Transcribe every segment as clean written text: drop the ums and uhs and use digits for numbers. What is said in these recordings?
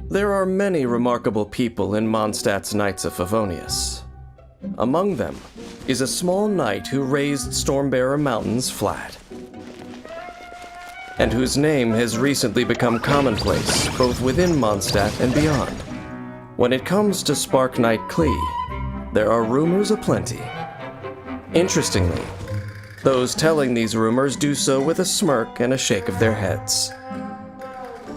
There are many remarkable people in Mondstadt's Knights of Favonius. Among them is a small knight who raised Stormbearer Mountains flat, and whose name has recently become commonplace both within Mondstadt and beyond. When it comes to Spark Knight Klee, there are rumors aplenty. Interestingly, those telling these rumors do so with a smirk and a shake of their heads,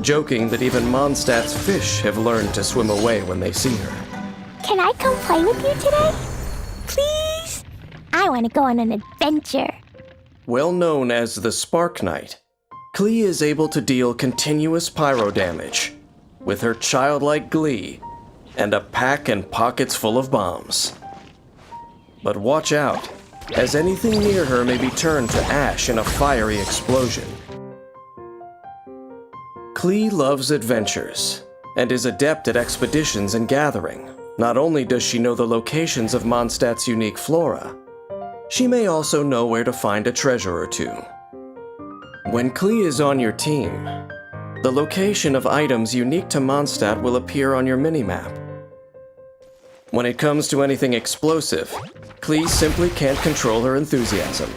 joking that even Mondstadt's fish have learned to swim away when they see her. Can I come play with you today? Please? I want to go on an adventure. Well known as the Spark Knight, Klee is able to deal continuous pyro damage with her childlike glee and a pack and pockets full of bombs. But watch out, as anything near her may be turned to ash in a fiery explosion. Klee loves adventures and is adept at expeditions and gathering. Not only does she know the locations of Mondstadt's unique flora, she may also know where to find a treasure or two. When Klee is on your team, the location of items unique to Mondstadt will appear on your minimap. When it comes to anything explosive, Klee simply can't control her enthusiasm.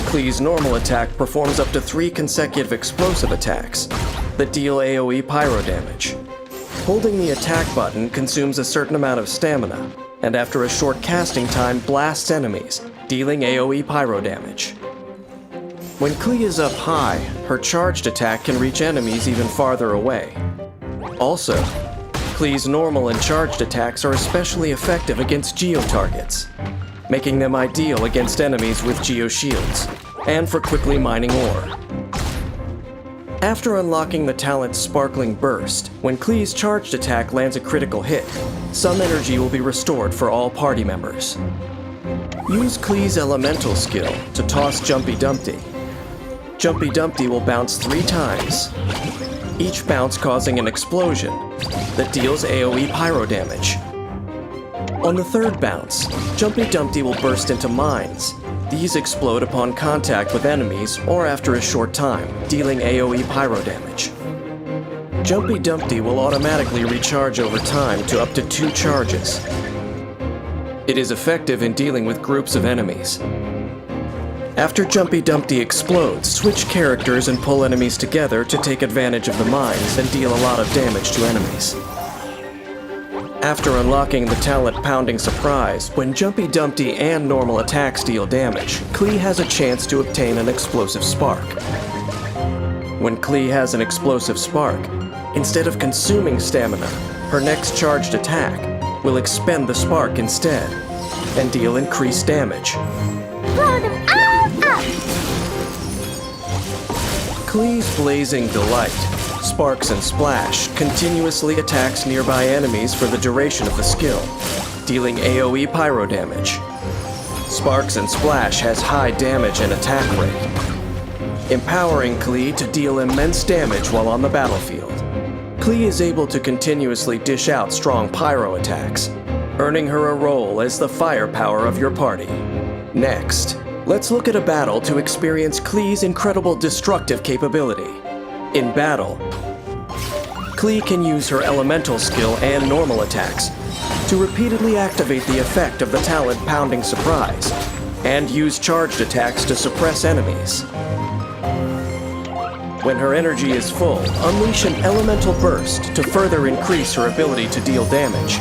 Klee's normal attack performs up to 3 consecutive explosive attacks that deal AoE pyro damage. Holding the attack button consumes a certain amount of stamina, and after a short casting time blasts enemies, dealing AoE pyro damage. When Klee is up high, her charged attack can reach enemies even farther away. Also, Klee's normal and charged attacks are especially effective against geo-targets, making them ideal against enemies with geo-shields, and for quickly mining ore. After unlocking the talent Sparkling Burst, when Klee's charged attack lands a critical hit, some energy will be restored for all party members. Use Klee's elemental skill to toss Jumpy Dumpty. Jumpy Dumpty will bounce 3 times, each bounce causing an explosion that deals AoE pyro damage. On the 3rd bounce, Jumpy Dumpty will burst into mines. These explode upon contact with enemies or after a short time, dealing AoE pyro damage. Jumpy Dumpty will automatically recharge over time to up to 2 charges. It is effective in dealing with groups of enemies. After Jumpy Dumpty explodes, switch characters and pull enemies together to take advantage of the mines and deal a lot of damage to enemies. After unlocking the talent Pounding Surprise, when Jumpy Dumpty and normal attacks deal damage, Klee has a chance to obtain an explosive spark. When Klee has an explosive spark, instead of consuming stamina, her next charged attack will expend the spark instead and deal increased damage. Blow them all up! Klee's Blazing Delight, Sparks and Splash, continuously attacks nearby enemies for the duration of the skill, dealing AoE pyro damage. Sparks and Splash has high damage and attack rate, empowering Klee to deal immense damage while on the battlefield. Klee is able to continuously dish out strong pyro attacks, earning her a role as the firepower of your party. Next, let's look at a battle to experience Klee's incredible destructive capability. In battle, Klee can use her elemental skill and normal attacks to repeatedly activate the effect of the talent Pounding Surprise and use charged attacks to suppress enemies. When her energy is full, unleash an elemental burst to further increase her ability to deal damage.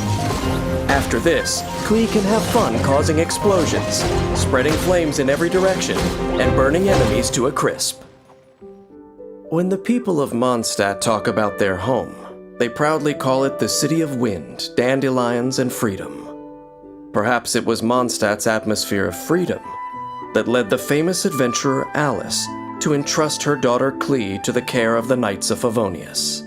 After this, Klee can have fun causing explosions, spreading flames in every direction, and burning enemies to a crisp. When the people of Mondstadt talk about their home, they proudly call it the City of Wind, Dandelions, and Freedom. Perhaps it was Mondstadt's atmosphere of freedom that led the famous adventurer Alice to entrust her daughter Klee to the care of the Knights of Favonius.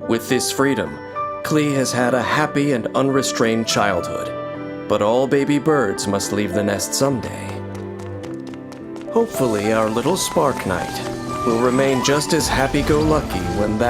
With this freedom, Klee has had a happy and unrestrained childhood, but all baby birds must leave the nest someday. Hopefully, our little Spark Knight will remain just as happy-go-lucky when that